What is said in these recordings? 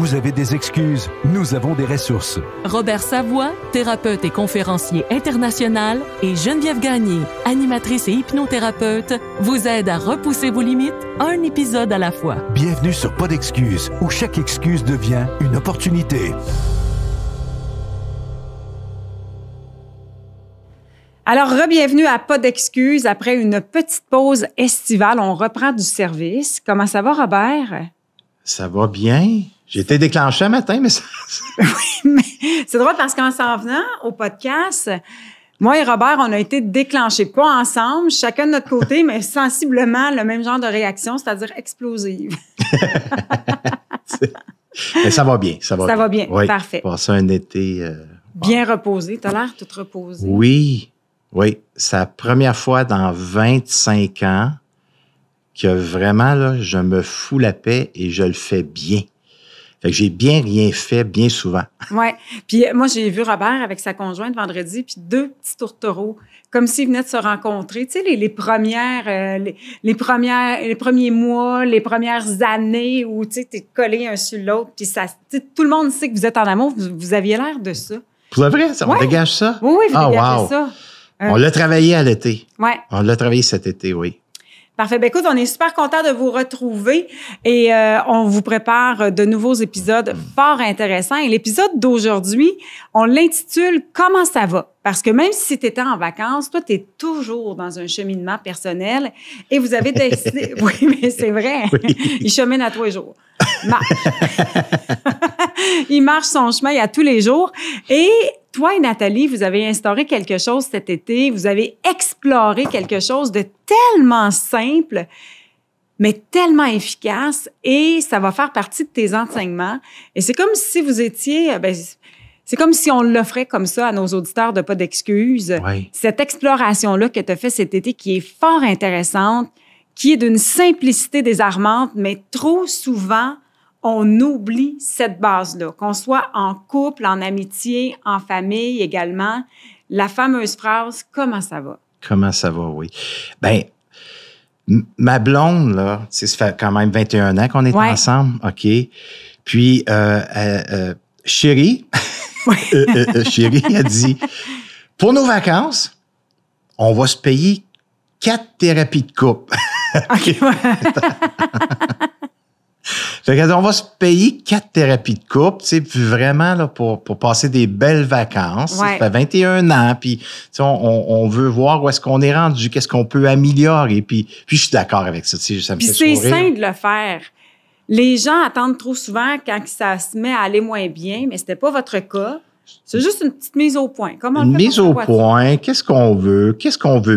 Vous avez des excuses, nous avons des ressources. Robert Savoie, thérapeute et conférencier international, et Geneviève Gagné, animatrice et hypnothérapeute, vous aident à repousser vos limites, un épisode à la fois. Bienvenue sur Pas d'excuses, où chaque excuse devient une opportunité. Alors, re-bienvenue à Pas d'excuses. Après une petite pause estivale, on reprend du service. Comment ça va, Robert? Ça va bien. J'ai été déclenché un matin, mais ça... Oui, mais c'est drôle parce qu'en s'en venant au podcast, moi et Robert, on a été déclenchés. Pas ensemble, chacun de notre côté, mais sensiblement le même genre de réaction, c'est-à-dire explosive. Mais ça va bien. Ça va bien, oui, parfait. Passer un été... Bien reposé. T'as l'air tout reposé. Oui. C'est la première fois dans 25 ans que vraiment, là, je me fous la paix et je le fais bien. Fait que j'ai bien rien fait bien souvent. Oui. Puis moi, j'ai vu Robert avec sa conjointe vendredi, puis deux petits tourtereaux, comme s'ils venaient de se rencontrer. Tu sais, les premiers mois, les premières années où, tu sais, t'es collé un sur l'autre, puis ça, tout le monde sait que vous êtes en amour. Vous aviez l'air de ça. Pour le vrai, on dégage ça? Oui, vous dégagez ça. On l'a travaillé à l'été. Oui. On l'a travaillé cet été, oui. Parfait. Ben écoute, on est super content de vous retrouver et on vous prépare de nouveaux épisodes fort intéressants. Et l'épisode d'aujourd'hui, on l'intitule « Comment ça va? » Parce que même si tu étais en vacances, toi, tu es toujours dans un cheminement personnel et vous avez décidé... Oui, mais c'est vrai. Oui. Il chemine à tous les jours. Il marche son chemin à tous les jours. Et toi et Nathalie, vous avez instauré quelque chose cet été. Vous avez exploré quelque chose de tellement simple, mais tellement efficace. Et ça va faire partie de tes enseignements. Et c'est comme si vous étiez... c'est comme si on l'offrait comme ça à nos auditeurs de Pas d'excuses. Oui. Cette exploration-là que tu as fait cet été qui est fort intéressante, qui est d'une simplicité désarmante, mais trop souvent, on oublie cette base-là. Qu'on soit en couple, en amitié, en famille également. La fameuse phrase « Comment ça va? » Comment ça va, oui. Bien, ma blonde, là, ça fait quand même 21 ans qu'on est ensemble, OK? Puis, chérie, chérie a dit, pour nos vacances, on va se payer 4 thérapies de couple. OK. Fait qu'on va se payer 4 thérapies de couple, tu sais, puis vraiment, là, pour passer des belles vacances. Ouais. Ça fait 21 ans, puis on veut voir où est-ce qu'on est rendu, qu'est-ce qu'on peut améliorer, puis je suis d'accord avec ça, tu sais, ça me fait sourire. Puis c'est sain de le faire. Les gens attendent trop souvent quand ça se met à aller moins bien, mais c'était pas votre cas. C'est juste une petite mise au point. Comment une mise au point, qu'est-ce qu'on veut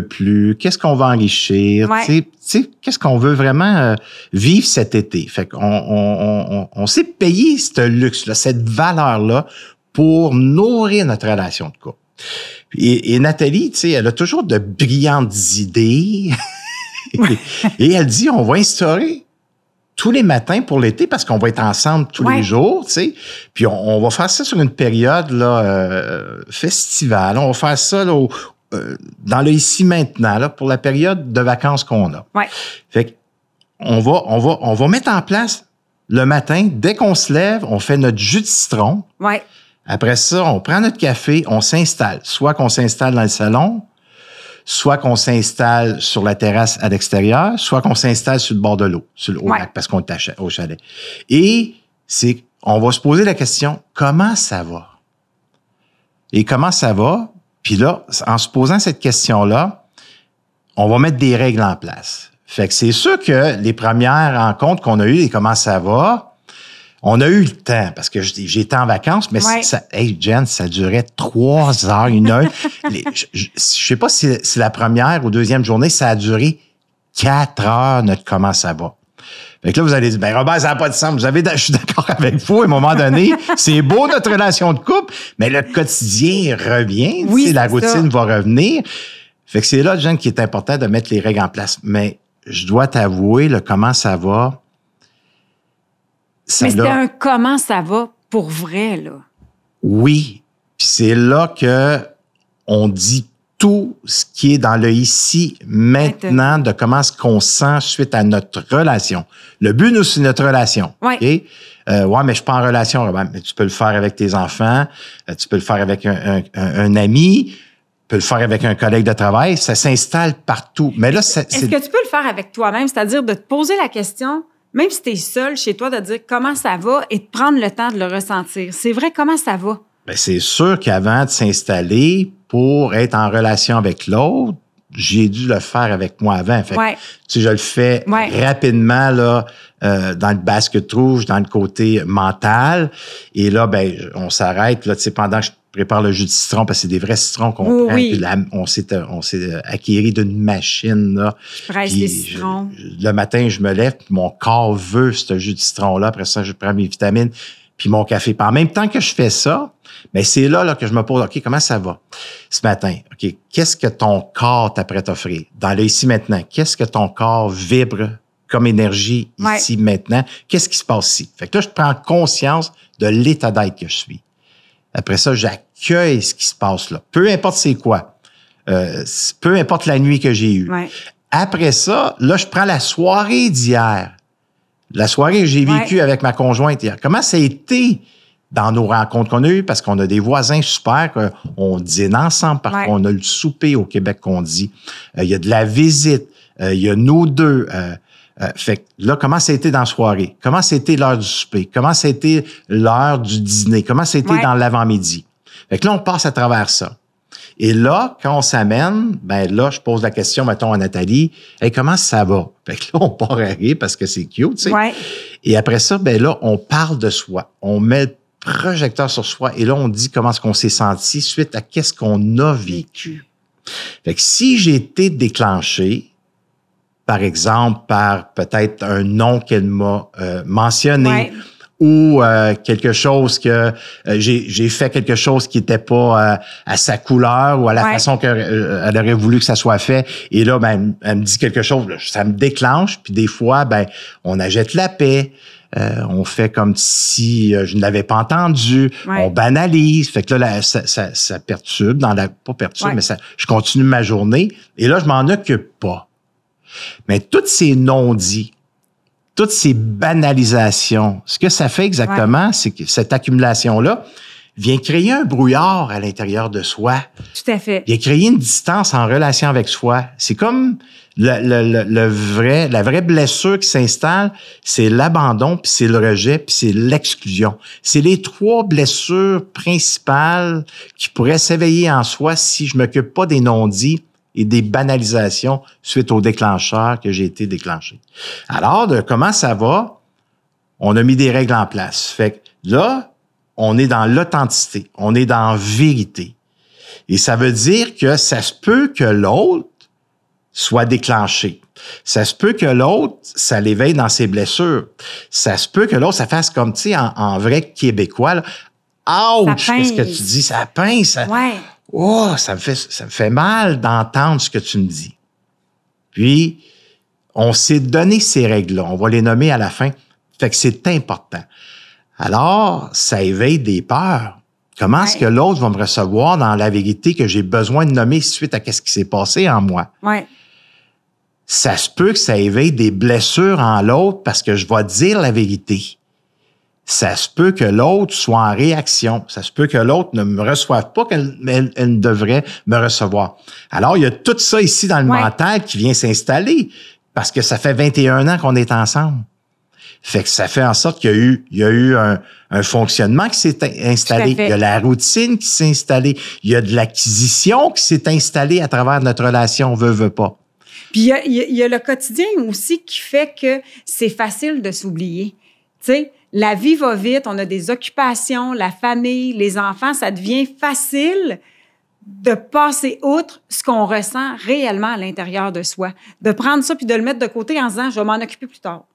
plus, qu'est-ce qu'on va enrichir, tu sais, qu'est-ce qu'on veut vraiment vivre cet été. Fait qu'on s'est payé ce luxe-là, cette valeur-là pour nourrir notre relation de couple. Et Nathalie, tu sais, elle a toujours de brillantes idées et elle dit, on va instaurer tous les matins pour l'été, parce qu'on va être ensemble tous les jours, tu sais. Puis on va faire ça sur une période là festivale. On va faire ça là, dans le ici maintenant là pour la période de vacances qu'on a. Ouais. Fait qu'on va mettre en place le matin, dès qu'on se lève, on fait notre jus de citron. Ouais. Après ça, on prend notre café, on s'installe. Soit qu'on s'installe dans le salon, soit qu'on s'installe sur la terrasse à l'extérieur, soit qu'on s'installe sur le bord de l'eau, sur le haut lac, parce qu'on est au chalet. Et on va se poser la question, comment ça va? Et comment ça va? Puis là, en se posant cette question-là, on va mettre des règles en place. Fait que c'est sûr que les premières rencontres qu'on a eues et comment ça va, on a eu le temps, parce que j'étais en vacances, mais hey Jen, ça durait 3 heures, 1 heure. Je sais pas si c'est la première ou deuxième journée, ça a duré 4 heures, notre comment ça va. Fait que là, vous allez dire, ben Robert, ça n'a pas de sens. Je suis d'accord avec vous, à un moment donné, c'est beau notre relation de couple, mais le quotidien revient, la routine va revenir. Fait que c'est là, Jen, qui est important de mettre les règles en place. Mais je dois t'avouer, le comment ça va, mais c'était un comment ça va pour vrai, là. Oui. Puis c'est là que on dit tout ce qui est dans le ici, maintenant, de comment est-ce qu'on sent suite à notre relation. Le but, nous, c'est notre relation. Oui. Okay? Ouais, mais je suis pas en relation. Mais tu peux le faire avec tes enfants, tu peux le faire avec un ami, tu peux le faire avec un collègue de travail. Ça s'installe partout. Mais là, est-ce que tu peux le faire avec toi-même? C'est-à-dire de te poser la question, même si tu es seul chez toi, de dire comment ça va et de prendre le temps de le ressentir. C'est vrai, comment ça va? Bien, c'est sûr qu'avant de s'installer pour être en relation avec l'autre, j'ai dû le faire avec moi avant. Fait que, tu sais, je le fais rapidement là, dans le basket rouge, dans le côté mental. Et là, ben, on s'arrête là, tu sais, pendant que je prépare le jus de citron, parce que c'est des vrais citrons qu'on prend. Puis là, on s'est acquéri d'une machine là. Je presse les citrons. Le matin, je me lève, puis mon corps veut ce jus de citron-là. Après ça, je prends mes vitamines, puis mon café. Puis en même temps que je fais ça, mais c'est là que je me pose, OK, comment ça va ce matin? OK, qu'est-ce que ton corps t'apprête à offrir? Dans le ici maintenant, qu'est-ce que ton corps vibre comme énergie ici maintenant? Qu'est-ce qui se passe ici? Fait que là, je prends conscience de l'état d'être que je suis. Après ça, j'accueille ce qui se passe là. Peu importe c'est quoi. Peu importe la nuit que j'ai eue. Après ça, là, je prends la soirée d'hier. La soirée que j'ai vécue avec ma conjointe hier. Comment ça a été dans nos rencontres qu'on a eues? Parce qu'on a des voisins super, qu'on dîne ensemble, parce qu'on a le souper au Québec qu'on dit. Il y a de la visite. Il y a nous deux. Fait que là, comment ça a été dans la soirée? Comment ça a été l'heure du souper? Comment ça a été l'heure du dîner? Comment ça a été dans l'avant-midi? Fait que là, on passe à travers ça. Et là, quand on s'amène, ben là, je pose la question, mettons, à Nathalie, « Hey, comment ça va? » Fait que là, on part à rire parce que c'est cute, tu sais. Et après ça, ben là, on parle de soi. On met le projecteur sur soi et là, on dit comment est-ce qu'on s'est senti suite à qu'est-ce qu'on a vécu. Fait que si j'ai été déclenché, par exemple, par peut-être un nom qu'elle m'a mentionné, ou quelque chose que j'ai fait quelque chose qui n'était pas à sa couleur ou à la façon qu'elle aurait voulu que ça soit fait. Et là, ben, elle me dit quelque chose, là, ça me déclenche. Puis des fois, ben, on achète la paix. On fait comme si je ne l'avais pas entendu. On banalise. Fait que là, ça perturbe, pas perturbe, mais je continue ma journée. Et là, je m'en occupe pas. Mais tous ces non-dits, toutes ces banalisations, ce que ça fait exactement, c'est que cette accumulation-là vient créer un brouillard à l'intérieur de soi. Tout à fait. Vient créer une distance en relation avec soi. C'est comme la vraie blessure qui s'installe, c'est l'abandon, puis c'est le rejet, puis c'est l'exclusion. C'est les trois blessures principales qui pourraient s'éveiller en soi si je m'occupe pas des non-dits et des banalisations suite au déclencheur que j'ai été déclenché. Alors, de comment ça va? On a mis des règles en place. Fait que là, on est dans l'authenticité, on est dans la vérité. Et ça veut dire que ça se peut que l'autre soit déclenché. Ça se peut que l'autre, ça l'éveille dans ses blessures. Ça se peut que l'autre, ça fasse comme, tu sais, en vrai Québécois, là, ouch, qu'est-ce que tu dis? Ça pince. Oh, ça me fait mal d'entendre ce que tu me dis. Puis, on s'est donné ces règles-là. On va les nommer à la fin. Fait que c'est important. Alors, ça éveille des peurs. Comment est-ce que l'autre va me recevoir dans la vérité que j'ai besoin de nommer suite à ce qui s'est passé en moi? Ça se peut que ça éveille des blessures en l'autre parce que je vais dire la vérité. Ça se peut que l'autre soit en réaction. Ça se peut que l'autre ne me reçoive pas qu'elle ne devrait me recevoir. Alors, il y a tout ça ici dans le mental qui vient s'installer parce que ça fait 21 ans qu'on est ensemble. Fait que ça fait en sorte qu'il y a eu un fonctionnement qui s'est installé. Il y a la routine qui s'est installée. Il y a de l'acquisition qui s'est installée à travers notre relation, veut pas. Puis il y a le quotidien aussi qui fait que c'est facile de s'oublier. Tu sais, la vie va vite, on a des occupations, la famille, les enfants, ça devient facile de passer outre ce qu'on ressent réellement à l'intérieur de soi. De prendre ça puis de le mettre de côté en se disant « je vais m'en occuper plus tard ».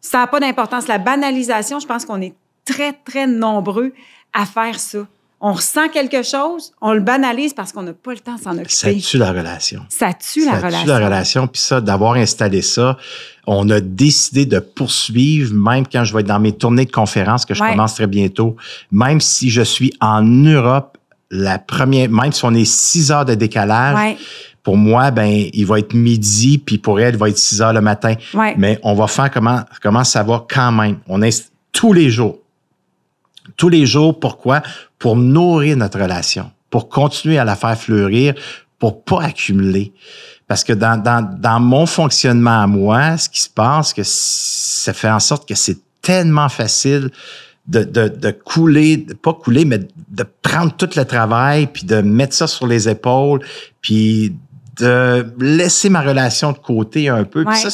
Ça n'a pas d'importance. La banalisation, je pense qu'on est très, très nombreux à faire ça. On ressent quelque chose, on le banalise parce qu'on n'a pas le temps de s'en occuper. Ça tue la relation. Ça tue la relation. Ça tue la relation. Puis ça, d'avoir installé ça, on a décidé de poursuivre, même quand je vais être dans mes tournées de conférences que je commence très bientôt, même si je suis en Europe même si on est 6 heures de décalage, Ouais. pour moi, ben, il va être midi, puis pour elle, il va être 6 heures le matin. Ouais. Mais on va faire comment ça va quand même. On est tous les jours. Tous les jours, pourquoi? Pour nourrir notre relation, pour continuer à la faire fleurir, pour pas accumuler. Parce que dans mon fonctionnement à moi, ce qui se passe, que ça fait en sorte que c'est tellement facile de couler, pas couler, mais de prendre tout le travail, puis de mettre ça sur les épaules, puis de laisser ma relation de côté un peu. Ouais. Puis ça,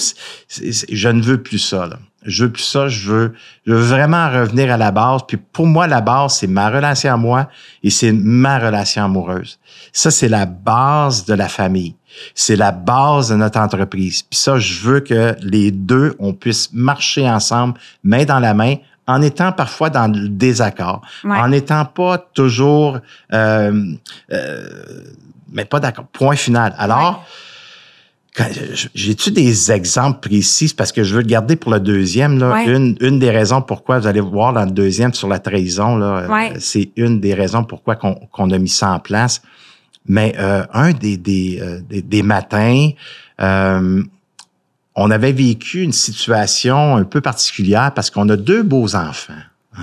je ne veux plus ça, là. Je veux plus ça, je veux vraiment revenir à la base. Puis pour moi, la base, c'est ma relation à moi et c'est ma relation amoureuse. Ça, c'est la base de la famille. C'est la base de notre entreprise. Puis ça, je veux que les deux, on puisse marcher ensemble, main dans la main, en étant parfois dans le désaccord, Ouais. en n'étant pas toujours, mais pas d'accord. Point final. Alors, j'ai-tu des exemples précis? Parce que je veux le garder pour le deuxième. Là. Ouais. Une des raisons pourquoi, vous allez voir dans le deuxième sur la trahison, là, Ouais. c'est une des raisons pourquoi qu'on a mis ça en place. Mais un des matins, on avait vécu une situation un peu particulière parce qu'on a 2 beaux enfants.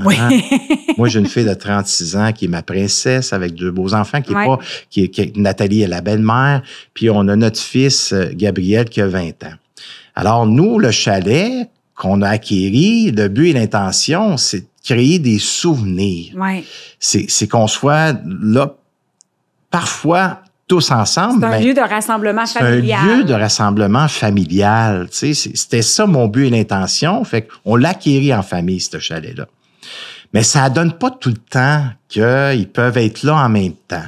Oui. Moi, j'ai une fille de 36 ans qui est ma princesse avec 2 beaux enfants, qui est Ouais. pas, Nathalie est la belle-mère, puis on a notre fils, Gabriel, qui a 20 ans. Alors, nous, le chalet qu'on a acquéri, le but et l'intention, c'est de créer des souvenirs. Ouais. C'est qu'on soit là, parfois, tous ensemble. C'est un mais lieu de rassemblement c'est familial. un lieu de rassemblement familial. Tu sais, c'était ça mon but et l'intention. Fait qu'on l'a acquéri en famille, ce chalet-là. Mais ça donne pas tout le temps qu'ils peuvent être là en même temps.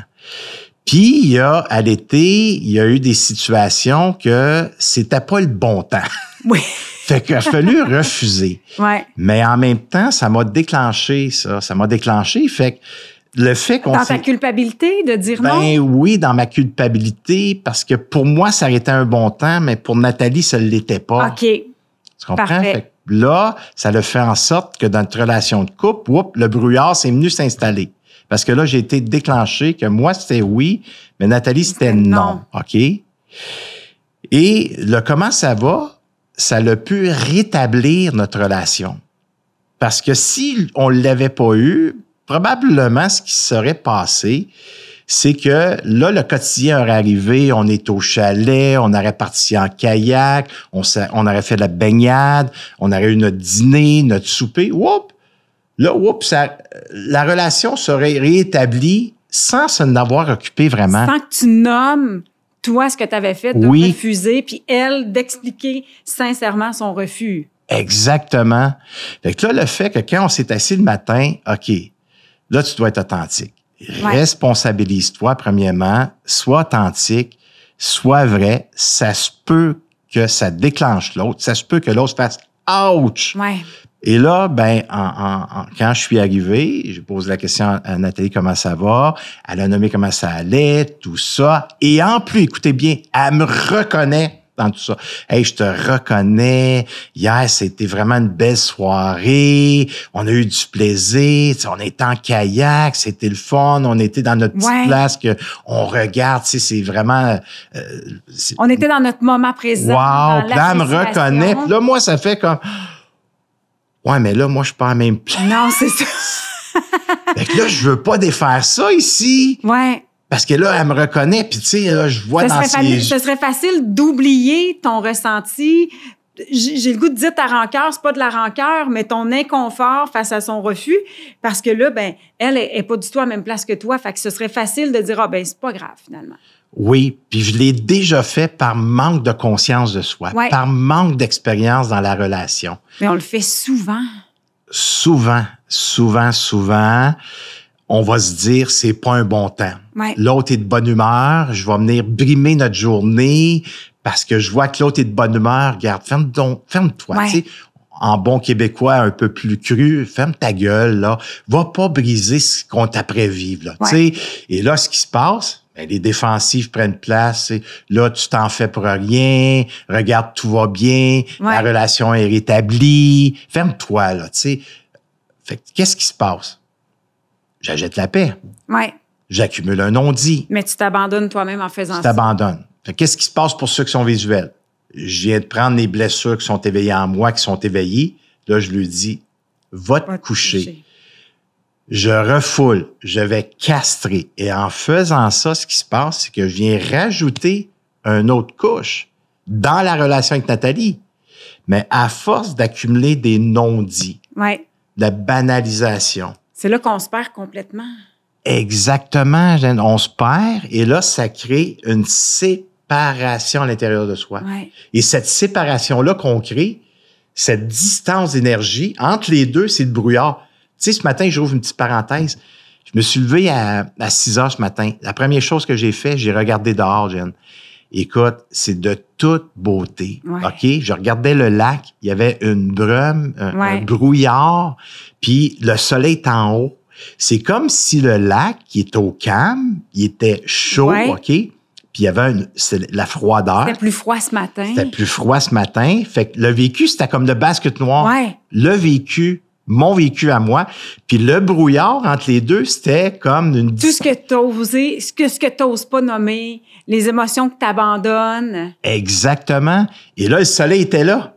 Puis, à l'été, il y a eu des situations que c'était pas le bon temps. Oui. Fait qu'il a fallu refuser. Ouais. Mais en même temps, ça m'a déclenché, ça. Ça m'a déclenché. Fait que le fait qu'on Dans ta culpabilité de dire non? Ben oui, dans ma culpabilité, parce que pour moi, ça aurait été un bon temps, mais pour Nathalie, ça ne l'était pas. OK. Tu comprends? Parfait. Fait que là, ça le fait en sorte que dans notre relation de couple, le brouillard s'est venu s'installer. Parce que là, j'ai été déclenché que moi, c'était oui, mais Nathalie, c'était non. OK? Et comment ça va? Ça a pu rétablir notre relation. Parce que si on ne l'avait pas eu, probablement ce qui serait passé, c'est que là, le quotidien aurait arrivé, on est au chalet, on aurait parti en kayak, on aurait fait de la baignade, on aurait eu notre dîner, notre souper. La relation serait réétablie sans s'en avoir occupé vraiment. Sans que tu nommes, toi, ce que tu avais fait de Oui. refuser, puis elle, d'expliquer sincèrement son refus. Exactement. Fait que là, le fait que quand on s'est assis le matin, OK, là, tu dois être authentique. Ouais. Responsabilise-toi, premièrement. Sois authentique. Sois vrai. Ça se peut que ça déclenche l'autre. Ça se peut que l'autre fasse « ouch ». Ouais. Et là, ben, quand je suis arrivé, j'ai posé la question à Nathalie comment ça va. Elle a nommé comment ça allait, tout ça. Et en plus, écoutez bien, elle me reconnaît dans tout ça. Hey, je te reconnais. Hier, c'était vraiment une belle soirée. On a eu du plaisir. On était en kayak. C'était le fun. On était dans notre petite place que on regarde. C'est vraiment... On était dans notre moment présent. Wow! Puis là, elle me reconnaît. Puis là, moi, ça fait comme... Ouais, mais là, moi, je suis pas à la même place. Non, c'est ça. Fait que là, je veux pas défaire ça ici. Ouais. Parce que là, elle me reconnaît, puis tu sais, là, je vois dans ses yeux. Ce serait facile d'oublier ton ressenti. J'ai le goût de dire ta rancœur, c'est pas de la rancœur, mais ton inconfort face à son refus, parce que là, ben, elle est pas du tout à la même place que toi. Fait que ce serait facile de dire, ah, ben, c'est pas grave, finalement. Oui, puis je l'ai déjà fait par manque de conscience de soi, Ouais. par manque d'expérience dans la relation. Mais on le fait souvent. Souvent, on va se dire, c'est pas un bon temps. Ouais. L'autre est de bonne humeur, je vais venir brimer notre journée parce que je vois que l'autre est de bonne humeur. Regarde, ferme-toi. Ouais. Tu sais, en bon québécois un peu plus cru, ferme ta gueule, là. Va pas briser ce qu'on t'apprête vivre, là. Ouais. Tu sais, et là, ce qui se passe, ben, les défensives prennent place. Tu sais. Là, tu t'en fais pour rien. Regarde, tout va bien. Ouais. La relation est rétablie. Ferme-toi, là, tu sais. Fait que, qu'est-ce qui se passe? J'achète la paix. Ouais. J'accumule un non-dit. Mais tu t'abandonnes toi-même en faisant ça. Tu t'abandonnes. Qu'est-ce qui se passe pour ceux qui sont visuels? Je viens de prendre les blessures qui sont éveillées en moi, qui sont éveillées. Là, je lui dis, va te coucher. Je refoule, je vais castrer. Et en faisant ça, ce qui se passe, c'est que je viens rajouter une autre couche dans la relation avec Nathalie. Mais à force d'accumuler des non-dits, ouais. de la banalisation. C'est là qu'on se perd complètement. Exactement, on se perd et là, ça crée une séparation à l'intérieur de soi. Ouais. Et cette séparation-là qu'on crée, cette distance d'énergie, entre les deux, c'est le brouillard. Tu sais, ce matin, j'ouvre une petite parenthèse. Je me suis levé à 6 heures ce matin. La première chose que j'ai fait, j'ai regardé dehors, Jen. Écoute, c'est de toute beauté. Ouais. OK? Je regardais le lac, il y avait une brume, un brouillard, puis le soleil est en haut. C'est comme si le lac, qui est au calme, il était chaud, OK? Puis il y avait la froideur. C'était plus froid ce matin. C'était plus froid ce matin. Fait que le vécu, c'était comme le basket noir. Ouais. Le vécu, mon vécu à moi. Puis le brouillard entre les deux, c'était comme une... Tout ce que tu as osé, ce que tu n'oses pas nommer, les émotions que tu abandonnes. Exactement. Et là, le soleil était là.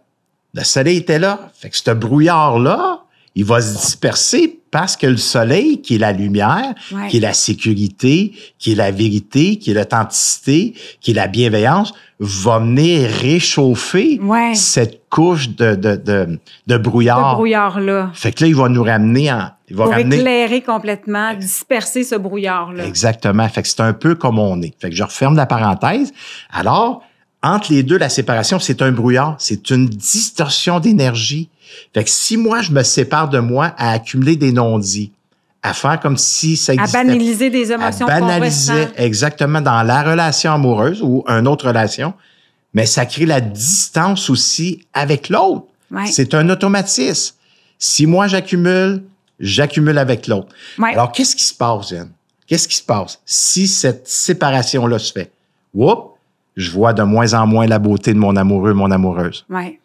Le soleil était là. Fait que ce brouillard-là, il va se disperser parce que le soleil, qui est la lumière, qui est la sécurité, qui est la vérité, qui est l'authenticité, qui est la bienveillance, va venir réchauffer cette couche de brouillard. De brouillard-là. Fait que là, il va nous ramener Pour éclairer complètement, disperser ce brouillard-là. Exactement. Fait que c'est un peu comme on est. Fait que je referme la parenthèse. Alors, entre les deux, la séparation, c'est un brouillard. C'est une distorsion d'énergie. Fait que si moi, je me sépare de moi à accumuler des non-dits, à faire comme si ça existait. À banaliser des émotions qu'on ressent. Exactement dans la relation amoureuse ou une autre relation, mais ça crée la distance aussi avec l'autre. Ouais. C'est un automatisme. Si moi, j'accumule avec l'autre. Ouais. Alors, qu'est-ce qui se passe, Jen? Qu'est-ce qui se passe si cette séparation-là se fait? Oups! Je vois de moins en moins la beauté de mon amoureux, mon amoureuse. Ouais.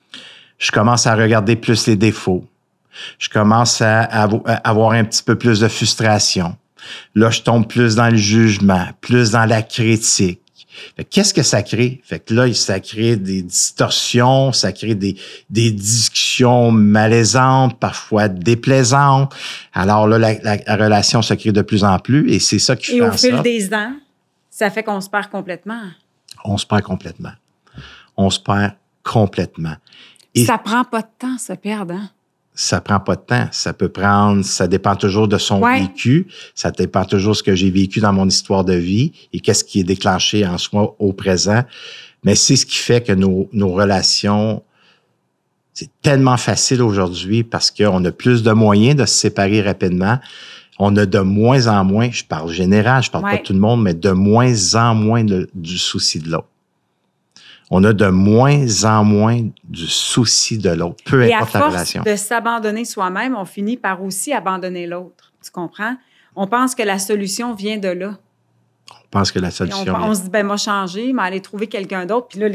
Je commence à regarder plus les défauts. Je commence à avoir un petit peu plus de frustration. Là, je tombe plus dans le jugement, plus dans la critique. Fait que qu'est-ce que ça crée? Fait que là, ça crée des distorsions, ça crée des discussions malaisantes, parfois déplaisantes. Alors là, la relation se crée de plus en plus et c'est ça qui fait en sorte... Et au fil des ans, ça fait qu'on se perd complètement. On se perd complètement. On se perd complètement. Et ça prend pas de temps, se perdre, hein? Ça prend pas de temps. Ça peut prendre, ça dépend toujours de son vécu. Ça dépend toujours de ce que j'ai vécu dans mon histoire de vie et qu'est-ce qui est déclenché en soi au présent. Mais c'est ce qui fait que nos relations, c'est tellement facile aujourd'hui parce qu'on a plus de moyens de se séparer rapidement. On a de moins en moins, je parle général, je parle pas de tout le monde, mais de moins en moins du souci de l'autre. On a de moins en moins du souci de l'autre, peu importe la relation. Et à force de s'abandonner soi-même, on finit par aussi abandonner l'autre. Tu comprends? On pense que la solution vient de là. On pense que la solution on se dit, ben moi, changer, mais aller trouver quelqu'un d'autre. Puis là,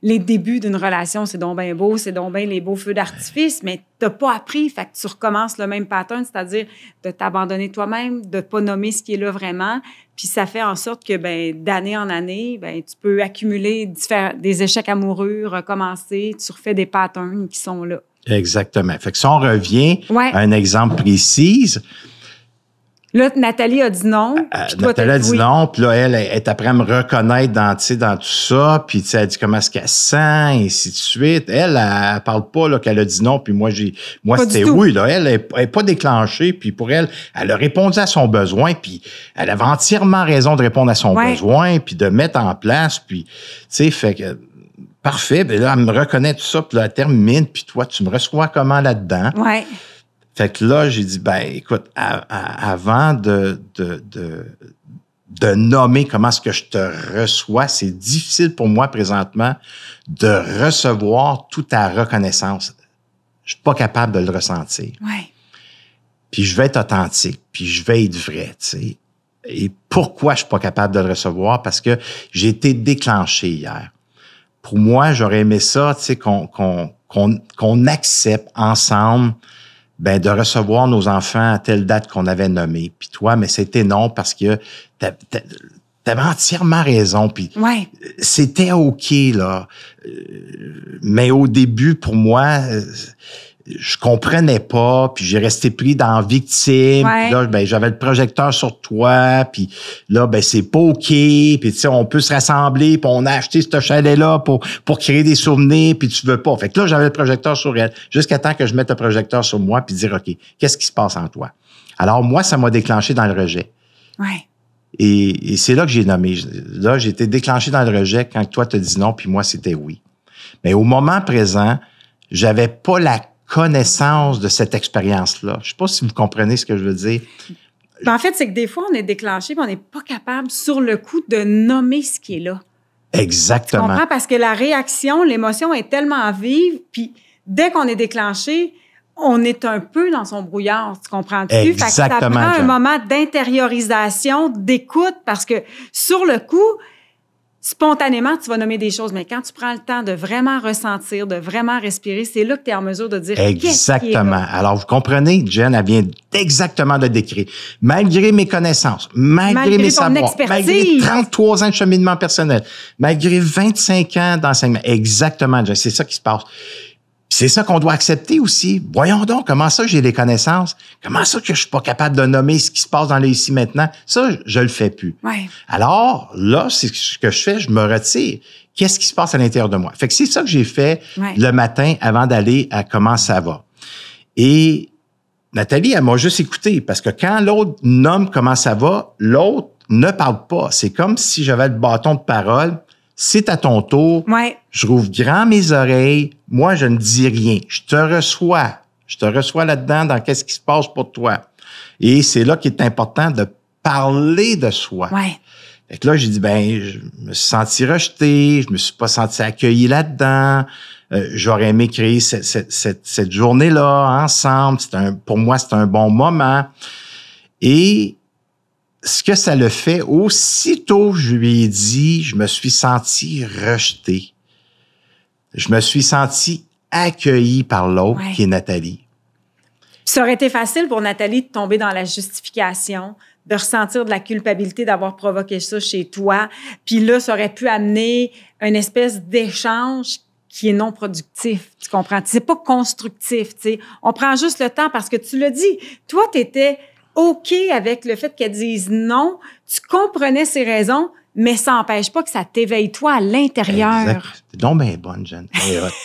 les débuts d'une relation, c'est donc bien beau, c'est donc bien les beaux feux d'artifice, mais tu n'as pas appris. Fait que tu recommences le même pattern, c'est-à-dire de t'abandonner toi-même, de ne pas nommer ce qui est là vraiment. Puis ça fait en sorte que d'année en année, tu peux accumuler des échecs amoureux, recommencer, tu refais des patterns qui sont là. Exactement. Fait que si on revient à un exemple précis... Là, Nathalie a dit non. Nathalie a dit non, puis là, elle est après à me reconnaître dans tout ça, puis elle dit comment est-ce qu'elle sent, et ainsi de suite. Elle parle pas là, qu'elle a dit non, puis moi, c'était oui. Là, elle est pas déclenchée, puis pour elle a répondu à son besoin, puis elle avait entièrement raison de répondre à son besoin, puis de mettre en place, puis, tu sais, fait que... Parfait, ben là, elle me reconnaît tout ça, puis là, elle termine, puis toi, tu me reçois comment là-dedans? Ouais. Fait que là, j'ai dit, écoute, avant de nommer comment est-ce que je te reçois, c'est difficile pour moi présentement de recevoir toute ta reconnaissance. Je suis pas capable de le ressentir. Ouais. Puis je vais être authentique, puis je vais être vrai, tu sais. Et pourquoi je suis pas capable de le recevoir? Parce que j'ai été déclenché hier. Pour moi, j'aurais aimé ça, tu sais, qu'on accepte ensemble ben de recevoir nos enfants à telle date qu'on avait nommée. Puis toi, mais c'était non parce que t'avais entièrement raison. Puis c'était OK, là. Mais au début, pour moi, je comprenais pas, puis j'ai resté pris dans victime. Puis là, ben j'avais le projecteur sur toi, puis là, ben c'est pas OK. Puis tu sais, on peut se rassembler, puis on a acheté ce chalet-là pour créer des souvenirs, puis tu veux pas. Fait que là, j'avais le projecteur sur elle, jusqu'à temps que je mette le projecteur sur moi, puis dire OK, qu'est-ce qui se passe en toi? Alors moi, ça m'a déclenché dans le rejet. Et c'est là que j'ai nommé. Là, j'ai été déclenché dans le rejet quand toi t'as dit non, puis moi, c'était oui. Mais au moment présent, j'avais pas la connaissance de cette expérience-là. Je sais pas si vous comprenez ce que je veux dire. En fait, c'est que des fois, on est déclenché, mais on n'est pas capable, sur le coup, de nommer ce qui est là. Exactement. Tu comprends? Parce que la réaction, l'émotion est tellement vive, puis dès qu'on est déclenché, on est un peu dans son brouillard, tu comprends-tu? Exactement. Fait que ça prend un moment d'intériorisation, d'écoute, parce que sur le coup, spontanément, tu vas nommer des choses, mais quand tu prends le temps de vraiment ressentir, de vraiment respirer, c'est là que tu es en mesure de dire exactement. Alors, vous comprenez, Jen, elle vient exactement de décrire. Malgré mes connaissances, malgré mes savoirs, malgré 33 ans de cheminement personnel, malgré 25 ans d'enseignement, exactement, Jen, c'est ça qui se passe. C'est ça qu'on doit accepter aussi. Voyons donc, comment ça j'ai des connaissances? Comment ça que je suis pas capable de nommer ce qui se passe dans le ici maintenant? Ça, je le fais plus. Alors, là, c'est ce que je fais, je me retire. Qu'est-ce qui se passe à l'intérieur de moi? Fait que c'est ça que j'ai fait le matin avant d'aller à Comment ça va. Et Nathalie, elle m'a juste écouté parce que quand l'autre nomme comment ça va, l'autre ne parle pas. C'est comme si j'avais le bâton de parole. C'est à ton tour. Je rouvre grand mes oreilles. Moi, je ne dis rien. Je te reçois. Je te reçois là-dedans dans qu'est-ce qui se passe pour toi. Et c'est là qu'il est important de parler de soi. Fait que là, j'ai dit, ben, je me suis senti rejeté. Je me suis pas senti accueilli là-dedans. J'aurais aimé créer cette journée-là ensemble. Pour moi, c'était un bon moment. Et ce que ça le fait, aussitôt je lui ai dit, je me suis senti rejeté. Je me suis senti accueilli par l'autre, qui est Nathalie. Ça aurait été facile pour Nathalie de tomber dans la justification, de ressentir de la culpabilité d'avoir provoqué ça chez toi. Puis là, ça aurait pu amener une espèce d'échange qui est non productif, tu comprends? C'est pas constructif, tu sais. On prend juste le temps parce que tu l'as dit. Toi, t'étais OK avec le fait qu'elle dise non, tu comprenais ses raisons, mais ça n'empêche pas que ça t'éveille toi à l'intérieur. Exact. T'es donc bien bonne, Jen.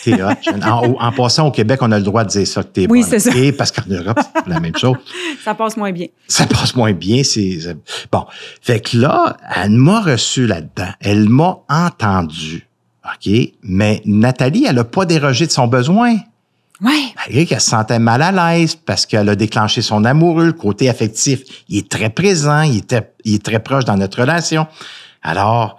T'es hot, Jen. En passant au Québec, on a le droit de dire ça, que t'es bonne. Oui, c'est ça. Et parce qu'en Europe, c'est la même chose. Ça passe moins bien. Ça passe moins bien. Bon. Fait que là, elle m'a reçu là-dedans. Elle m'a entendu. OK? Mais Nathalie, elle n'a pas dérogé de son besoin. Malgré qu'elle se sentait mal à l'aise parce qu'elle a déclenché son amoureux, le côté affectif, il est très présent, il est très proche dans notre relation. Alors,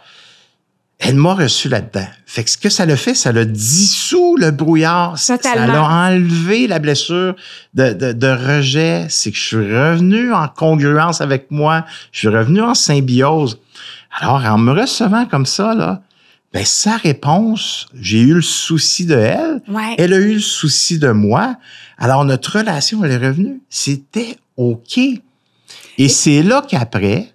elle m'a reçu là-dedans. Fait que ce que ça le fait, ça l'a dissous le brouillard. Totalement. Ça l'a enlevé la blessure de rejet. C'est que je suis revenu en congruence avec moi. Je suis revenu en symbiose. Alors, en me recevant comme ça, là, ben, sa réponse, j'ai eu le souci de elle. Elle a eu le souci de moi. Alors, notre relation, elle est revenue. C'était OK. Et c'est là qu'après,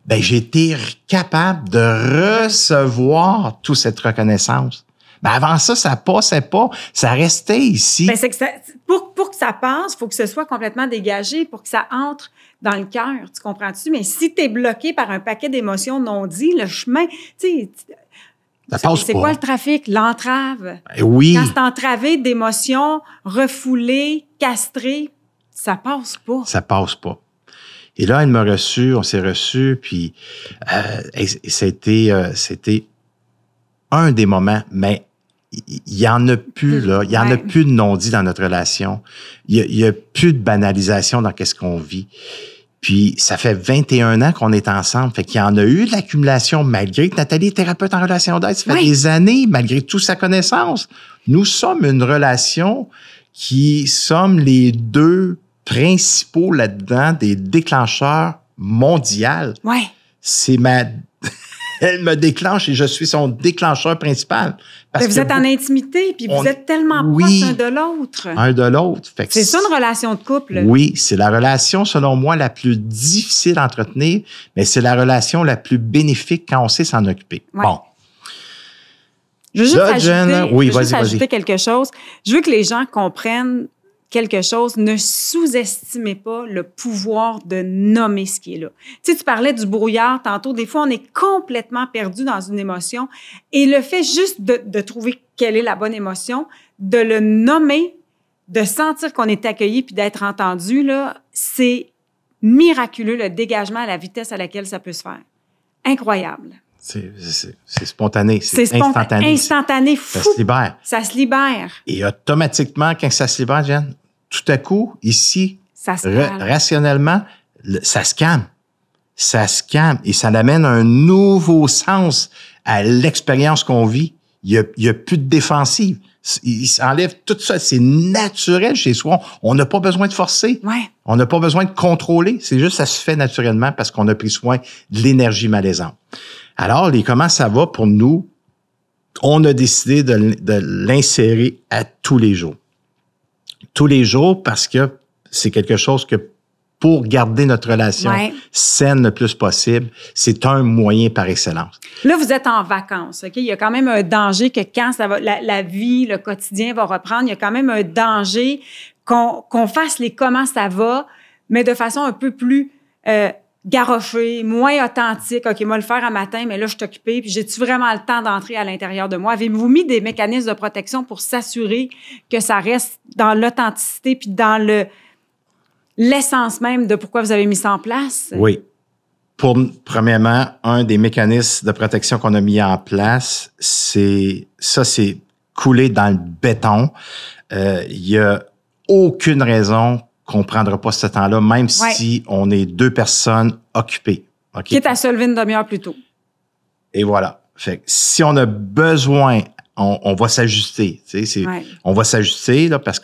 ben, j'ai été capable de recevoir toute cette reconnaissance. Ben, avant ça, ça passait pas. Ça restait ici. Ben, c'est que pour que ça passe, il faut que ce soit complètement dégagé pour que ça entre dans le cœur. Tu comprends-tu? Mais si tu es bloqué par un paquet d'émotions non dites, le chemin, tu sais, ça passe c'est pas. Quoi le trafic? L'entrave. Oui. Quand c'est entravé d'émotions, refoulées, castrées, ça passe pas. Ça passe pas. Et là, elle m'a reçu, on s'est reçus, puis c'était un des moments, mais il y en a plus, là. Il y en a plus de non-dit dans notre relation. Il y a plus de banalisation dans qu'est-ce qu'on vit. Puis, ça fait 21 ans qu'on est ensemble. Fait qu'il y en a eu de l'accumulation, malgré que Nathalie est thérapeute en relation d'aide. Ça fait des années, malgré toute sa connaissance. Nous sommes une relation qui sommes les deux principaux là-dedans des déclencheurs mondiaux. C'est elle me déclenche et je suis son déclencheur principal. Parce vous êtes en intimité, puis vous êtes tellement proches un de l'autre. Un de l'autre. C'est ça une relation de couple. Oui, c'est la relation, selon moi, la plus difficile à entretenir, mais c'est la relation la plus bénéfique quand on sait s'en occuper. Ouais. Bon. Je veux juste vas-y. ajouter quelque chose. Je veux que les gens comprennent quelque chose. Ne sous-estimez pas le pouvoir de nommer ce qui est là. Tu sais, tu parlais du brouillard tantôt. Des fois, on est complètement perdu dans une émotion. Et le fait juste de trouver quelle est la bonne émotion, de le nommer, de sentir qu'on est accueilli puis d'être entendu, là, c'est miraculeux le dégagement à la vitesse à laquelle ça peut se faire. Incroyable. C'est spontané, c'est instantané. Instantané, fou. Ça se libère. Ça se libère. Et automatiquement, quand ça se libère, Jeanne, tout à coup, ici, ça se calme. Rationnellement, ça se calme. Ça se calme et ça amène un nouveau sens à l'expérience qu'on vit. Il y a plus de défensive. Il s'enlève tout ça. C'est naturel chez soi. On n'a pas besoin de forcer. Ouais. On n'a pas besoin de contrôler. C'est juste ça se fait naturellement parce qu'on a pris soin de l'énergie malaisante. Alors, comment ça va pour nous? On a décidé de l'insérer à tous les jours. Tous les jours parce que c'est quelque chose que pour garder notre relation saine le plus possible, c'est un moyen par excellence. Là, vous êtes en vacances, OK? Il y a quand même un danger que quand ça va, la vie, le quotidien va reprendre, il y a quand même un danger qu'on fasse les comment ça va, mais de façon un peu plus garochée, moins authentique. OK, moi, le faire un matin, mais là, je suis occupée, puis j'ai-tu vraiment le temps d'entrer à l'intérieur de moi? Avez-vous mis des mécanismes de protection pour s'assurer que ça reste dans l'authenticité puis dans l'essence même de pourquoi vous avez mis ça en place? Oui. Premièrement, un des mécanismes de protection qu'on a mis en place, c'est coulé dans le béton. Il y a aucune raison qu'on ne prendra pas ce temps-là, même si on est 2 personnes occupées. Okay? Quitte à se lever une demi-heure plus tôt. Et voilà. Fait que si on a besoin, on va s'ajuster. Tu sais, on va s'ajuster là, parce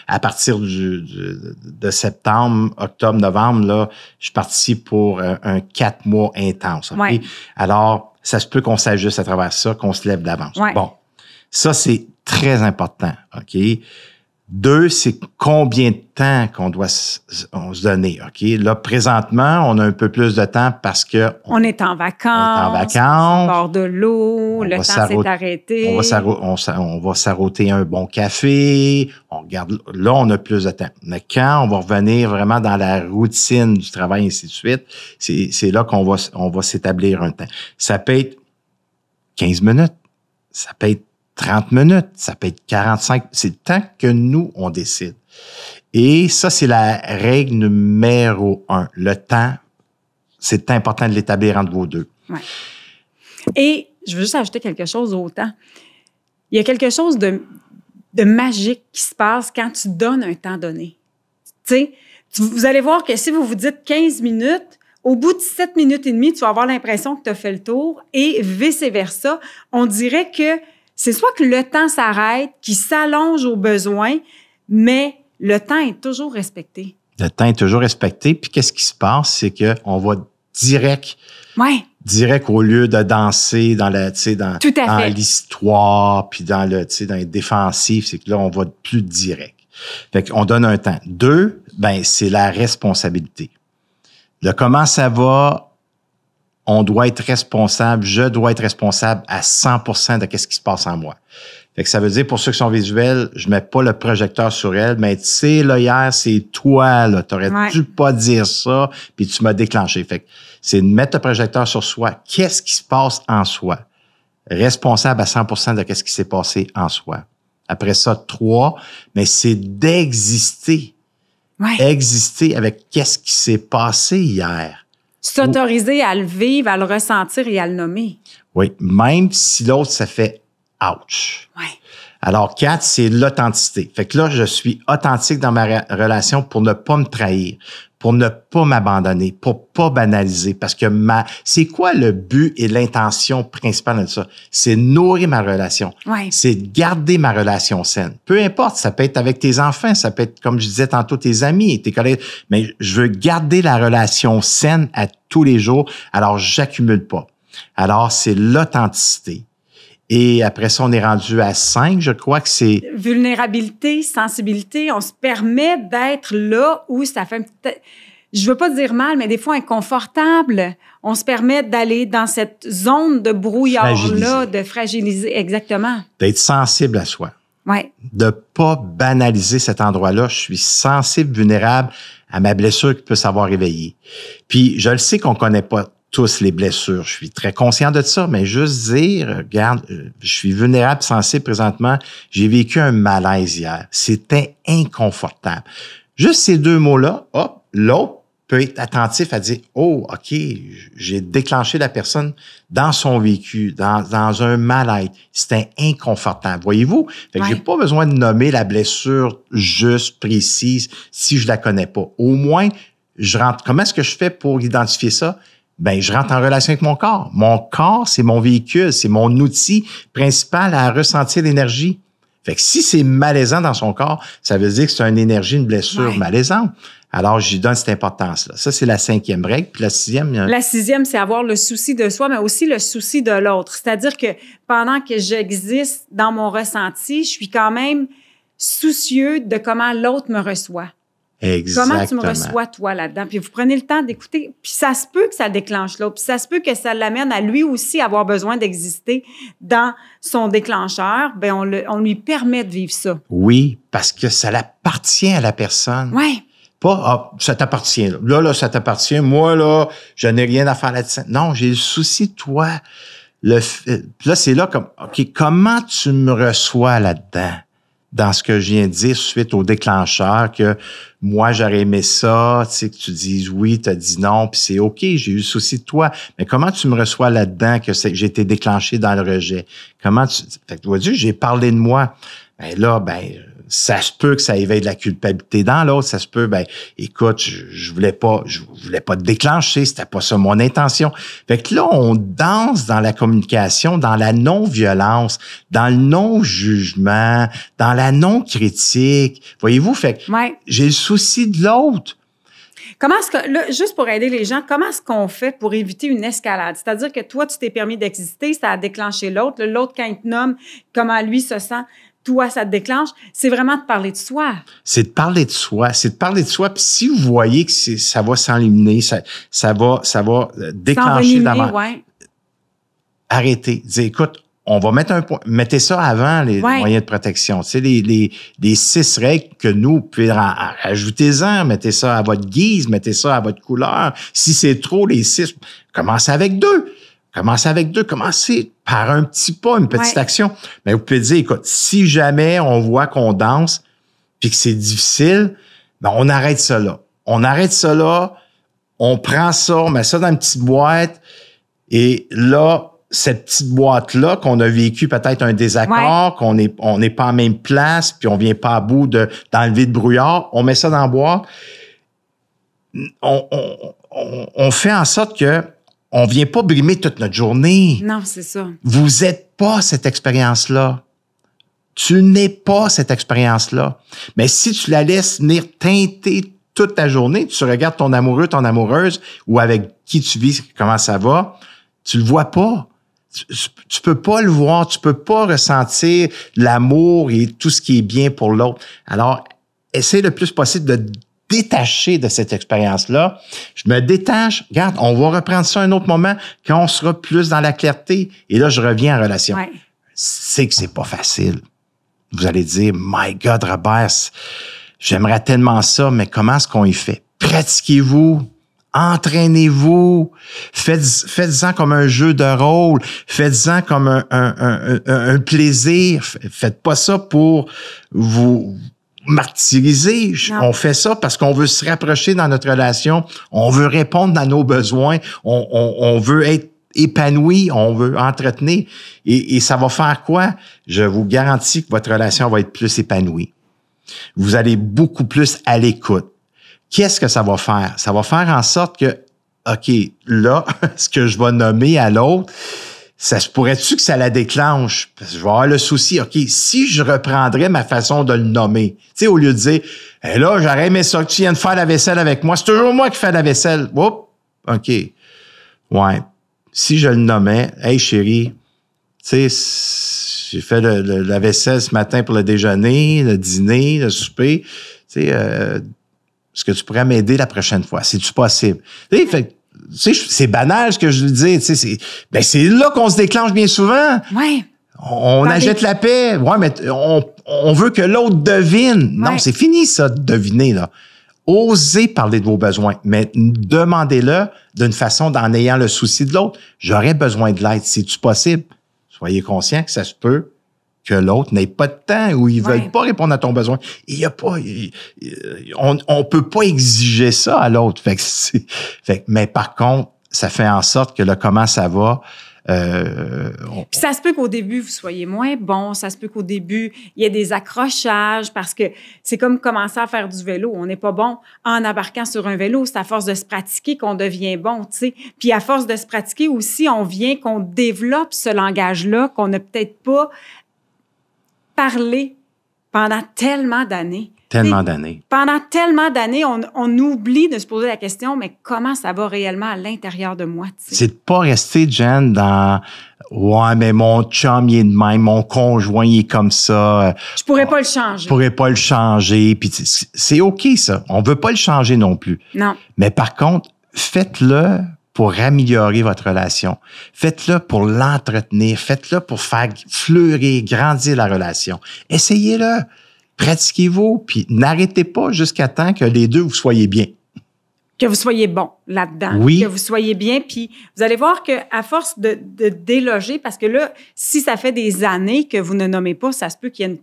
à partir de septembre, octobre, novembre, là, je suis parti pour un 4 mois intense. Okay? Ouais. Alors, ça se peut qu'on s'ajuste à travers ça, qu'on se lève d'avance. Ouais. Bon, ça, c'est très important. OK? 2, c'est combien de temps qu'on doit se donner. OK? Là, présentement, on a un peu plus de temps parce que... On est en vacances. Au bord de l'eau. Le temps s'est arrêté. On va s'arrêter un bon café. Là, on a plus de temps. Mais quand on va revenir vraiment dans la routine du travail, et ainsi de suite, c'est là qu'on va s'établir un temps. Ça peut être 15 minutes. Ça peut être 30 minutes, ça peut être 45. C'est le temps que nous, on décide. Et ça, c'est la règle numéro 1. Le temps, c'est important de l'établir entre vous deux. Ouais. Et je veux juste ajouter quelque chose au temps. Il y a quelque chose de magique qui se passe quand tu donnes un temps donné. Tu sais, vous allez voir que si vous vous dites 15 minutes, au bout de 7 minutes et demie, tu vas avoir l'impression que tu as fait le tour et vice-versa. On dirait que c'est soit que le temps s'arrête, qu'il s'allonge aux besoins, mais le temps est toujours respecté. Le temps est toujours respecté. Puis qu'est-ce qui se passe? C'est qu'on va direct au lieu de danser dans l'histoire, puis dans les défensifs, c'est que là, on va plus direct. Fait qu'on donne un temps. 2, c'est la responsabilité. Le comment ça va, on doit être responsable, je dois être responsable à 100% de ce qui se passe en moi. Fait que ça veut dire, pour ceux qui sont visuels, je mets pas le projecteur sur elle, mais tu sais, là, hier, c'est toi, là, t'aurais dû pas dire ça, puis tu m'as déclenché. Fait que c'est de mettre le projecteur sur soi. Qu'est-ce qui se passe en soi? Responsable à 100% de ce qui s'est passé en soi. Après ça, 3, mais c'est d'exister. Exister avec qu'est-ce qui s'est passé hier. S'autoriser à le vivre, à le ressentir et à le nommer. Oui, même si l'autre, ça fait « ouch ». Alors, 4, c'est l'authenticité. Fait que là, je suis authentique dans ma relation pour ne pas me trahir, pour ne pas m'abandonner, pour pas banaliser. Parce que c'est quoi le but et l'intention principale de ça? C'est nourrir ma relation. C'est de garder ma relation saine. Peu importe, ça peut être avec tes enfants, ça peut être, comme je disais tantôt, tes amis, tes collègues. Mais je veux garder la relation saine à tous les jours. Alors, j'accumule pas. Alors, c'est l'authenticité. Et après ça, on est rendu à 5. Je crois que c'est... Vulnérabilité, sensibilité, on se permet d'être là où ça fait... Je veux pas dire mal, mais des fois inconfortable. On se permet d'aller dans cette zone de brouillard-là, de fragiliser. Exactement. D'être sensible à soi. Ouais. De pas banaliser cet endroit-là. Je suis sensible, vulnérable à ma blessure qui peut s'avoir réveillée. Puis, je le sais qu'on connaît pas tous les blessures. Je suis très conscient de ça, mais juste dire, regarde, je suis vulnérable, sensible présentement. J'ai vécu un malaise hier. C'était inconfortable. Juste ces deux mots-là, hop, l'autre peut être attentif à dire, oh, OK, j'ai déclenché la personne dans son vécu, dans un mal-être. C'était inconfortable. Voyez-vous? Fait que j'ai pas besoin de nommer la blessure juste, précise, si je la connais pas. Au moins, je rentre. Comment est-ce que je fais pour identifier ça? Ben, je rentre en relation avec mon corps. Mon corps, c'est mon véhicule, c'est mon outil principal à ressentir l'énergie. Fait que si c'est malaisant dans son corps, ça veut dire que c'est une énergie, une blessure malaisante. Alors, j'y donne cette importance-là. Ça, c'est la 5e règle. Puis la 6e... La 6e, c'est avoir le souci de soi, mais aussi le souci de l'autre. C'est-à-dire que pendant que j'existe dans mon ressenti, je suis quand même soucieux de comment l'autre me reçoit. Exactement. Comment tu me reçois, toi, là-dedans? Puis vous prenez le temps d'écouter. Puis ça se peut que ça déclenche l'autre. Puis ça se peut que ça l'amène à lui aussi avoir besoin d'exister dans son déclencheur. Bien, on lui permet de vivre ça. Oui, parce que ça appartient à la personne. Oui. Pas, ah, ça t'appartient. Là, ça t'appartient. Moi, là, je n'ai rien à faire là-dessus. Non, j'ai le souci de toi. Là, c'est là comme, OK, comment tu me reçois là-dedans? Dans ce que je viens de dire suite au déclencheur, que moi, j'aurais aimé ça, tu sais, que tu dises oui, tu as dit non, puis c'est OK, j'ai eu le souci de toi. Mais comment tu me reçois là-dedans que j'ai été déclenché dans le rejet? Comment tu... Fait que tu vois, j'ai parlé de moi. Ben là, ça se peut que ça éveille de la culpabilité dans l'autre. Ça se peut, écoute, je voulais pas te déclencher. C'était pas ça mon intention. Fait que là, on danse dans la communication, dans la non-violence, dans le non-jugement, dans la non-critique. Voyez-vous? Fait que j'ai le souci de l'autre. Comment est-ce que, là, juste pour aider les gens, comment est-ce qu'on fait pour éviter une escalade? C'est-à-dire que toi, tu t'es permis d'exister, ça a déclenché l'autre. L'autre, quand il te nomme comment lui se sent, toi, ça te déclenche, c'est vraiment de parler de soi. C'est de parler de soi. Puis si vous voyez que ça va s'enligner, ça va déclencher d'abord. Arrêtez. Dites, écoute, on va mettre un point. Mettez ça avant les moyens de protection. Tu sais, les 6 règles que nous, vous pouvez ajoutez-en, mettez ça à votre guise, mettez ça à votre couleur. Si c'est trop, les 6, commencez avec 2. Commencez par un petit pas, une petite action. Mais vous pouvez dire, écoute, si jamais on voit qu'on danse puis que c'est difficile, on arrête ça là. On prend ça, on met ça dans une petite boîte et là, cette petite boîte-là qu'on a vécu peut-être un désaccord, qu'on n'est pas en même place puis on vient pas à bout d'enlever le brouillard, on met ça dans la boîte. On fait en sorte que on vient pas brimer toute notre journée. Non, c'est ça. Vous êtes pas cette expérience-là. Tu n'es pas cette expérience-là. Mais si tu la laisses venir teinter toute ta journée, tu regardes ton amoureux, ton amoureuse, ou avec qui tu vis, comment ça va, tu le vois pas. Tu peux pas le voir, tu peux pas ressentir l'amour et tout ce qui est bien pour l'autre. Alors, essaie le plus possible de détacher de cette expérience-là. Je me détache. Regarde, on va reprendre ça à un autre moment quand on sera plus dans la clarté. Et là, je reviens en relation. C'est que c'est pas facile. Vous allez dire, my God, Robert, j'aimerais tellement ça, mais comment est-ce qu'on y fait? Pratiquez-vous. Entraînez-vous. Faites-en comme un jeu de rôle. Faites-en comme un plaisir. Faites pas ça pour vous martyriser. On fait ça parce qu'on veut se rapprocher dans notre relation. On veut répondre à nos besoins. On veut être épanoui. On veut entretenir. Et ça va faire quoi? Je vous garantis que votre relation va être plus épanouie. Vous allez beaucoup plus à l'écoute. Qu'est-ce que ça va faire? Ça va faire en sorte que, OK, là, ce que je vais nommer à l'autre, ça se pourrait-tu que ça la déclenche? Parce que je vais avoir le souci, OK, si je reprendrais ma façon de le nommer, tu sais, au lieu de dire, hey, là, j'aurais aimé ça que tu viennes faire la vaisselle avec moi, c'est toujours moi qui fais la vaisselle. Oups, OK. Ouais. Si je le nommais, hey, chérie, Tu sais, j'ai fait la vaisselle ce matin pour le déjeuner, le dîner, le souper. Tu sais, est-ce que tu pourrais m'aider la prochaine fois? C'est-tu possible? Tu sais, c'est banal ce que je lui dis. Tu sais, c'est là qu'on se déclenche bien souvent. Oui. On achète la paix. Ouais, mais on veut que l'autre devine. Non, Ouais. c'est fini, ça, de deviner, là. Osez parler de vos besoins, mais demandez-le d'une façon d'en ayant le souci de l'autre. J'aurais besoin de l'aide. C'est-tu possible? Soyez conscient que ça se peut que l'autre n'ait pas de temps ou ils veulent pas répondre à ton besoin. Il y a pas, on peut pas exiger ça à l'autre. Mais par contre, ça fait en sorte que le comment ça va. Puis ça se peut qu'au début, vous soyez moins bon. Ça se peut qu'au début, il y ait des accrochages parce que c'est comme commencer à faire du vélo. On n'est pas bon en embarquant sur un vélo. C'est à force de se pratiquer qu'on devient bon, tu sais. Puis à force de se pratiquer aussi, qu'on développe ce langage-là qu'on n'a peut-être pas parlé pendant tellement d'années. Pendant tellement d'années, on oublie de se poser la question, mais comment ça va réellement à l'intérieur de moi? Tu sais? C'est de pas rester, Jen, dans « Ouais, mais mon chum, il est de même, mon conjoint, il est comme ça. » Je pourrais pas le changer. Je pourrais pas le changer. Puis c'est OK, ça. On veut pas le changer non plus. Non. Mais par contre, faites-le pour améliorer votre relation. Faites-le pour l'entretenir. Faites-le pour faire fleurir, grandir la relation. Essayez-le. Pratiquez-vous, puis n'arrêtez pas jusqu'à temps que les deux, vous soyez bien. Que vous soyez bon là-dedans. Oui. Que vous soyez bien. Puis vous allez voir qu'à force de déloger, parce que là, si ça fait des années que vous ne nommez pas, ça se peut qu'il y ait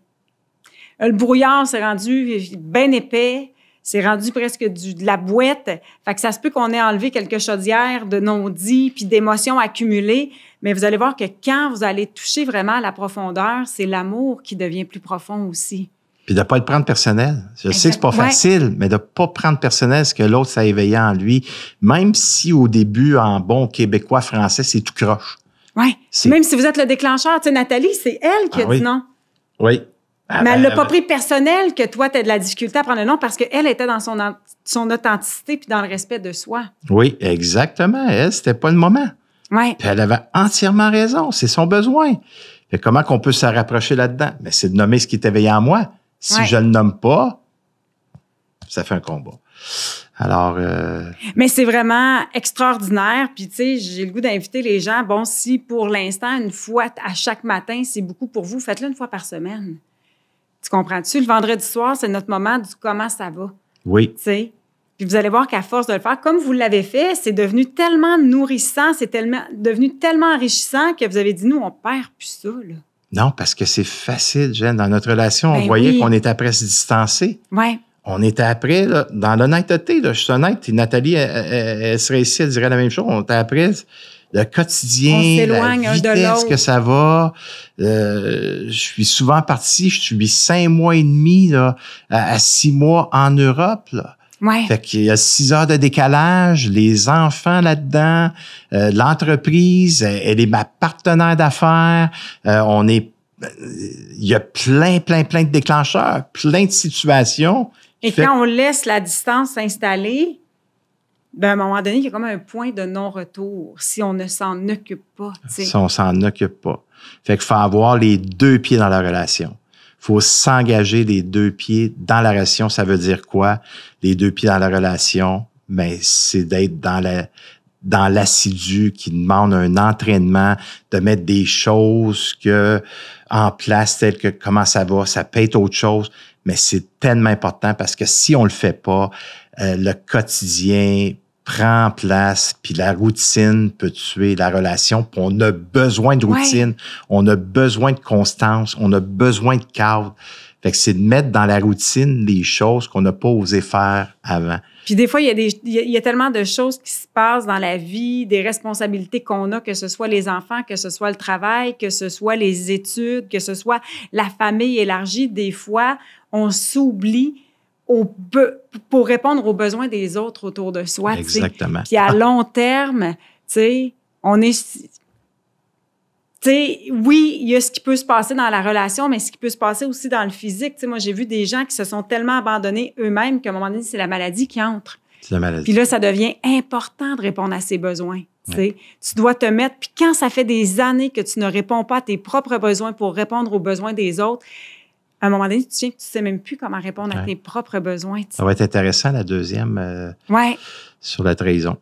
le brouillard s'est rendu bien épais, c'est rendu presque de la bouette. Fait que ça se peut qu'on ait enlevé quelques chaudières de non-dits puis d'émotions accumulées. Mais vous allez voir que quand vous allez toucher vraiment à la profondeur, c'est l'amour qui devient plus profond aussi. Puis de ne pas le prendre personnel. Je sais que c'est pas facile, mais de ne pas prendre personnel ce que l'autre s'est éveillé en lui, même si au début, en bon québécois français, c'est tout croche. Oui. Même si vous êtes le déclencheur. Tu sais, Nathalie, c'est elle qui a dit non. Oui. Mais elle l'a pas pris personnel que toi, tu as de la difficulté à prendre le nom parce qu'elle était dans son authenticité puis dans le respect de soi. Oui, exactement. Elle, c'était pas le moment. Oui. Puis elle avait entièrement raison. C'est son besoin. Fait comment qu'on peut se rapprocher là-dedans? Mais c'est de nommer ce qui est éveillé en moi. Si je le nomme pas, ça fait un combat. Alors... Mais c'est vraiment extraordinaire. Puis, tu sais, j'ai le goût d'inviter les gens. Bon, si pour l'instant, une fois à chaque matin, c'est beaucoup pour vous, faites-le une fois par semaine. Tu comprends-tu? Le vendredi soir, c'est notre moment du comment ça va. Oui. Tu sais? Puis vous allez voir qu'à force de le faire, comme vous l'avez fait, c'est devenu tellement nourrissant, c'est devenu tellement enrichissant que vous avez dit, nous, on perd plus ça, là. Non, parce que c'est facile, Jen. Dans notre relation, on voyait qu'on était après se distancer. Oui. On était après, là, dans l'honnêteté, là, je suis honnête, et Nathalie, elle serait ici, elle dirait la même chose. On était après le quotidien, la vitesse que ça va. Je suis souvent parti, je suis 5 mois et demi là, à 6 mois en Europe, là. Ouais. Fait qu'il y a 6 heures de décalage, les enfants là-dedans, l'entreprise, elle est ma partenaire d'affaires, il y a plein de déclencheurs, plein de situations. Et quand on laisse la distance s'installer, ben à un moment donné, il y a comme un point de non-retour si on ne s'en occupe pas. T'sais. Si on s'en occupe pas. Fait qu'il faut avoir les 2 pieds dans la relation. Faut s'engager les 2 pieds dans la relation. Ça veut dire quoi? Les 2 pieds dans la relation, ben, c'est d'être dans l'assidu qui demande un entraînement, de mettre des choses en place telles que comment ça va, ça peut être autre chose, mais c'est tellement important parce que si on le fait pas, le quotidien prend place, puis la routine peut tuer la relation, puis on a besoin de routine, on a besoin de constance, on a besoin de cadre. Fait que c'est de mettre dans la routine les choses qu'on n'a pas osé faire avant. Puis des fois, il y a tellement de choses qui se passent dans la vie, des responsabilités qu'on a, que ce soit les enfants, que ce soit le travail, que ce soit les études, que ce soit la famille élargie. Des fois, on s'oublie pour répondre aux besoins des autres autour de soi. Exactement. Puis à long terme, tu sais, on est... Tu sais, oui, il y a ce qui peut se passer dans la relation, mais ce qui peut se passer aussi dans le physique. Tu sais, moi, j'ai vu des gens qui se sont tellement abandonnés eux-mêmes qu'à un moment donné, c'est la maladie qui entre. C'est la maladie. Puis là, ça devient important de répondre à ses besoins. Tu dois te mettre, puis quand ça fait des années que tu ne réponds pas à tes propres besoins pour répondre aux besoins des autres, à un moment donné, tu ne sais même plus comment répondre à tes propres besoins. Ça va être intéressant, la deuxième, sur la trahison.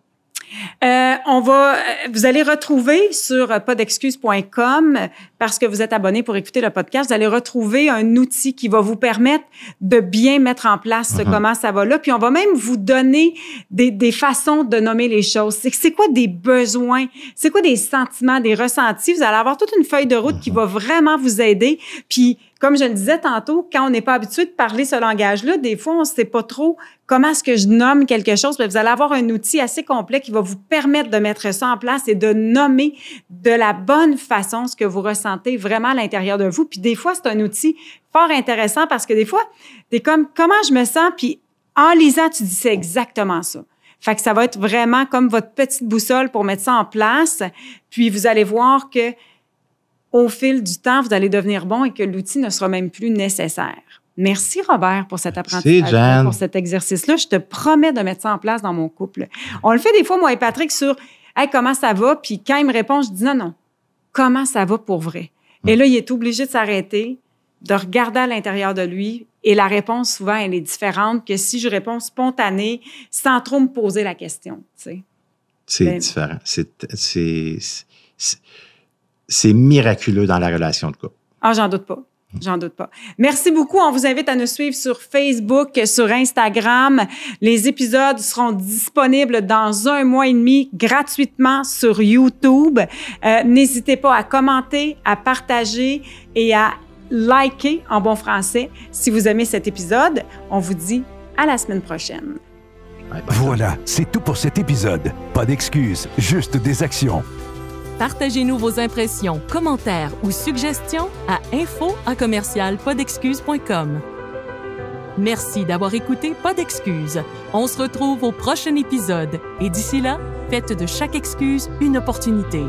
Vous allez retrouver sur pasdexcuses.com, parce que vous êtes abonné pour écouter le podcast, vous allez retrouver un outil qui va vous permettre de bien mettre en place comment ça va là. Puis on va même vous donner des façons de nommer les choses. C'est quoi des besoins? C'est quoi des sentiments, des ressentis? Vous allez avoir toute une feuille de route qui va vraiment vous aider. Puis, comme je le disais tantôt, quand on n'est pas habitué de parler ce langage-là, des fois, on ne sait pas trop comment est-ce que je nomme quelque chose. Puis vous allez avoir un outil assez complet qui va vous permettre de mettre ça en place et de nommer de la bonne façon ce que vous ressentez vraiment à l'intérieur de vous. Puis des fois, c'est un outil fort intéressant parce que des fois, t'es comme « comment je me sens? » Puis en lisant, tu dis « c'est exactement ça ». Fait que ça va être vraiment comme votre petite boussole pour mettre ça en place. Puis vous allez voir que au fil du temps, vous allez devenir bon et que l'outil ne sera même plus nécessaire. Merci, Robert, pour cet apprentissage, pour cet exercice-là. Je te promets de mettre ça en place dans mon couple. On le fait des fois, moi et Patrick, sur « Hey, comment ça va? » Puis quand il me répond, je dis « Non, comment ça va pour vrai? » Et là, il est obligé de s'arrêter, de regarder à l'intérieur de lui. Et la réponse, souvent, elle est différente que si je réponds spontanée, sans trop me poser la question. Tu sais. C'est différent. C'est miraculeux dans la relation de couple. Ah, j'en doute pas. J'en doute pas. Merci beaucoup. On vous invite à nous suivre sur Facebook, sur Instagram. Les épisodes seront disponibles dans 1 mois et demi gratuitement sur YouTube. N'hésitez pas à commenter, à partager et à liker en bon français si vous aimez cet épisode. On vous dit à la semaine prochaine. Voilà, c'est tout pour cet épisode. Pas d'excuses, juste des actions. Partagez-nous vos impressions, commentaires ou suggestions à info@commercialpasdexcuses.com. Merci d'avoir écouté Pas d'excuses. On se retrouve au prochain épisode et d'ici là, faites de chaque excuse une opportunité.